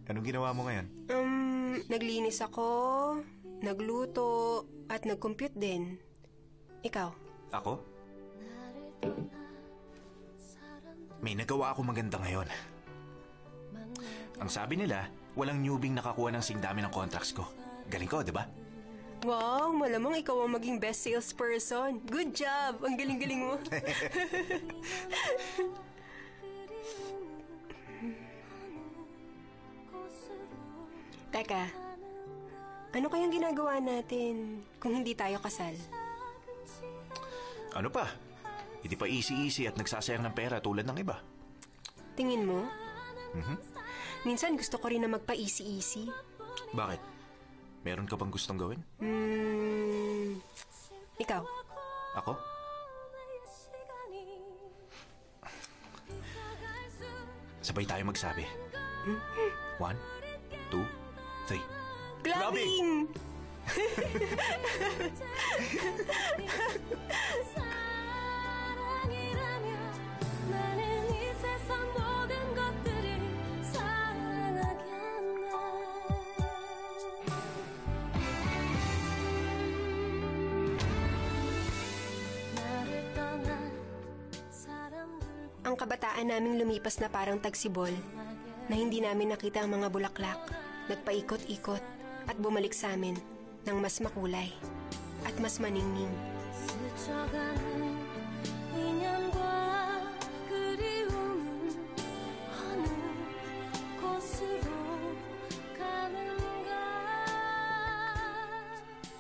Anong ginawa mo ngayon? Naglinis ako, nagluto, at nag-compute din. Ikaw? Ako? May nagawa ako maganda ngayon. Ang sabi nila, walang newbing nakakuha ng singdami ng contracts ko. Galing ko, di ba? Wow, malamang ikaw ang maging best salesperson. Good job! Ang galing-galing mo. Teka, ano kayang ginagawa natin kung hindi tayo kasal? Ano pa? Hindi pa easy-easy at nagsasayang ng pera tulad ng iba. Tingin mo? Minsan gusto ko rin na magpa-easy-easy. Bakit? Meron ka bang gustong gawin? Ikaw? Ako? Sabay tayo magsabi. 1, 2, 3. Clubbing! Ang kabataan naming lumipas na parang tagsibol na hindi namin nakita ang mga bulaklak. Nagpaikot-ikot at bumalik sa amin ng mas makulay at mas maningning.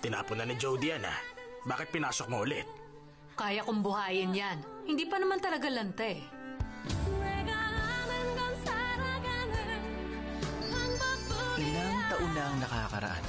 Tinapon na ni Jody yan ah. Bakit pinasok mo ulit? Kaya kong buhayin yan. Hindi pa naman talaga lante. Ilang taon na ang nakakaraan